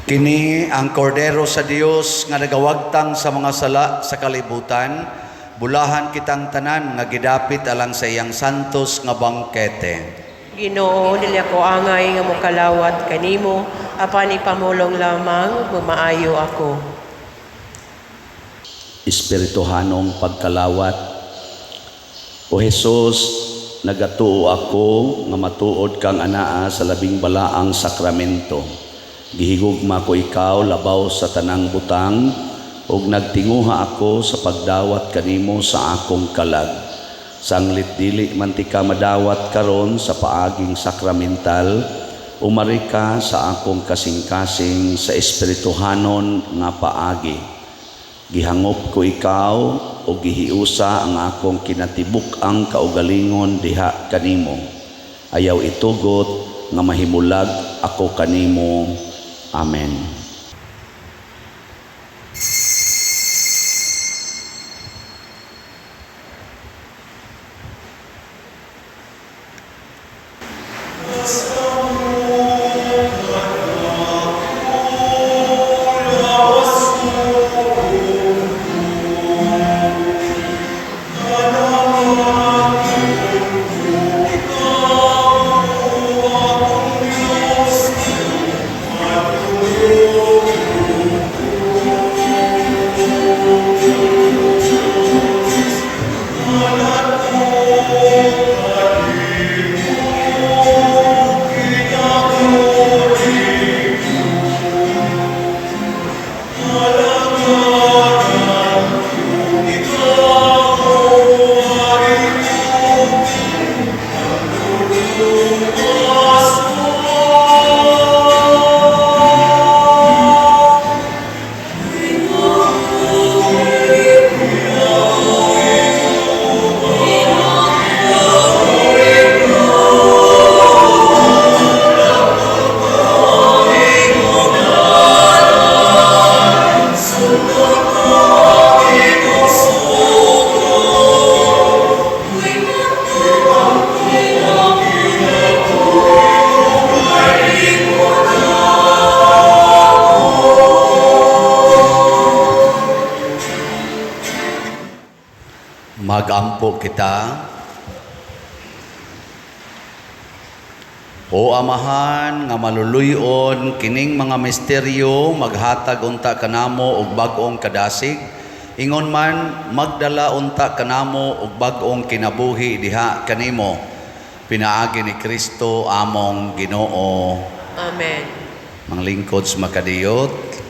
Kini ang kordero sa Dios nga nagawagtang sa mga sala sa kalibutan, bulahan kitang tanan nga gidapit alang sa iyang santos nga bangkete. Ginoo, dili ako angay nga mokalawat kanimo, apan ipamulong lamang bumaayo ako. Espirituhanong pagkalawat. O Jesus, nagatuo ako nga matuod kang anaa sa labing balaang sakramento. Gihigugma ko ikaw labaw sa tanang butang ug nagtinguha ako sa pagdawat kanimo sa akong kalag. Sanglit dili man ti ka madawat karon sa paaging sakramental, umari ka sa akong kasing-kasing sa espirituhanon nga paagi. Gihangop ko ikaw o gihiusa ang akong kinatibuk-ang kaugalingon diha kanimo. Ayaw itugot nga mahimulag ako kanimo. Amen. Magampo kita. O Amahan nga maluluyon kining mga misteryo maghatag unta kanamo og bag-ong kadasig, ingon man magdala unta kanamo og bag-ong kinabuhi diha kanimo. Pinaagi ni Kristo among Ginoo. Amen. Manglingkod sa makadiyot.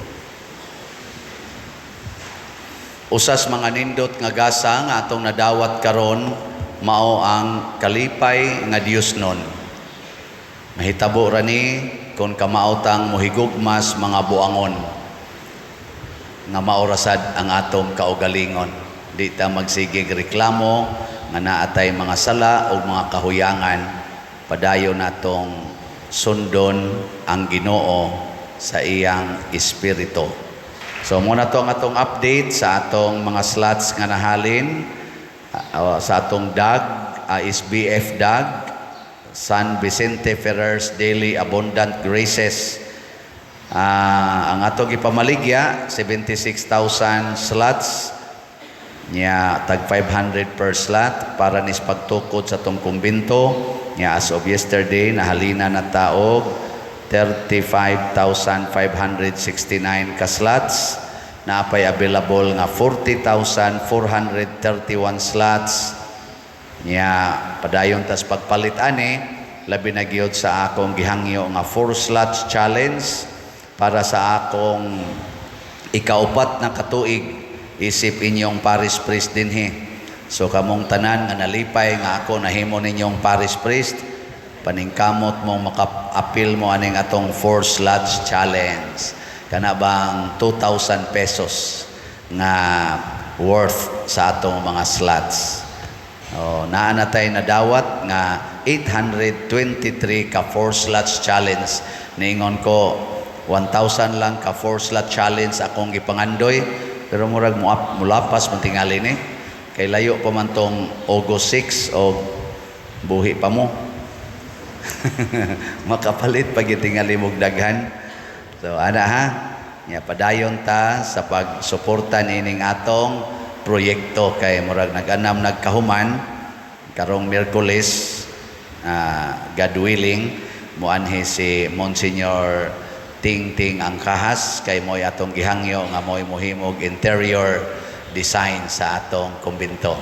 Usas mga nindot nga gasa nga atong nadawat karon mao ang kalipay nga Dios nun. Mahitabo ra ni kung kamautang mohigugmas mga buangon nga maorasad ang atong kaugalingon. Di ta magsigig reklamo nga naatay mga sala o mga kahuyangan. Padayon natong sundon ang Ginoo sa iyang espiritu. So muna to ang atong update sa atong mga slots nga nahalin sa atong DAG, SBF DAG, San Vicente Ferrer's Daily Abundant Graces. Ang atong ipamaligya 76,000 slots nya tag 500 per slot para nis pagtukod sa atong kumbinto nya as of yesterday nahalina na taog 35,569 ka slots. Naapay available nga 40,431 slots. Nya padayon tas pagpalit ani labi na gyud sa akong gihangyo nga 4 slots challenge para sa akong ikaupat na katuig isip inyong parish priest dinhi. So kamong tanan nga nalipay nga ako nahimo ninyong parish priest, paningkamot mong maka-appeal mo aning atong 4 slots challenge. Kana bang 2,000 pesos nga worth sa atong mga slots. Naa na tayo nadawat nga 823 ka 4 slots challenge. Niingon ko 1,000 lang ka 4 slot challenge akong gipangandoy, pero murag mulapas man tingali ni. Kay layo pa man tong August 6 o buhi pa mo. Makapalit pag itingali mong daghan. So ana ha, nya padayon ta sa pagsuporta nining atong proyekto kay murag nag-anam nagkahuman karong Miyerkules, God willing, muanhi si Monsignor Ting ang kahas kay mo'y atong gihangyo nga mo'y muhimog interior design sa atong kumbinto.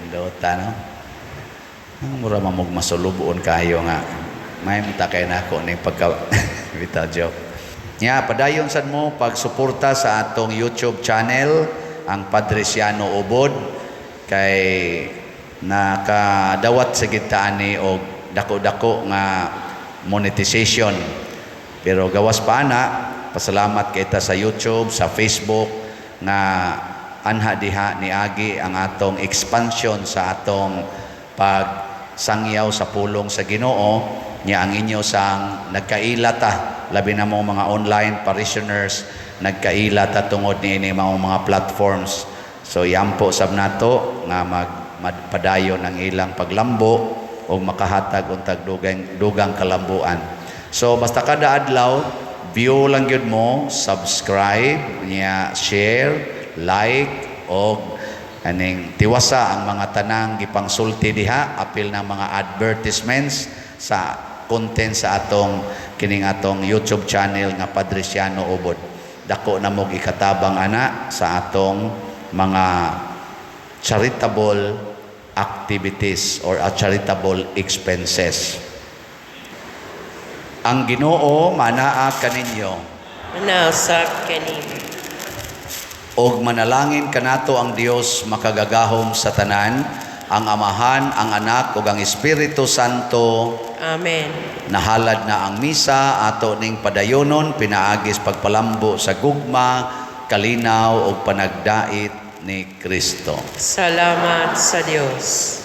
Ndota no? Mura mamog masulubuon kayo nga. May mutakay na ako ni pagka vital joke. Nya padayon sad mo pagsuporta sa atong YouTube channel ang Padresiano Ubod kay nakadawat sa gitaan ni og dako-dako nga monetization. Pero gawas pa ana, pasalamat kita sa YouTube, sa Facebook nga anha diha niagi ang atong expansion sa atong pagsangyaw sa pulong sa Ginoo nya ang inyo sang nagkailata labi na mo mga online parishioners nagkailata tungod ni mga platforms. So yampo sab nato nga magpadayon ang ilang paglambo o makahatag untag dugang kalambuan. So basta kada adlaw view lang gyud mo, subscribe niya, share, like og aning tiwasa ang mga tanang gipangsulti diha apil ng mga advertisements sa content sa atong kining atong YouTube channel nga Padresiano Ubod. Dako na mo ikatabang ana sa atong mga charitable activities or charitable expenses. Ang Ginoo manaa kaninyo Manausap kani. og manalangin kanato ang Dios makagagahom sa tanan, ang Amahan, ang Anak ug ang Espiritu Santo. Amen. Nahalad na ang misa ato ning padayonon pinaagis pagpalambo sa gugma, kalinaw ug panagdait ni Kristo. Salamat sa Dios.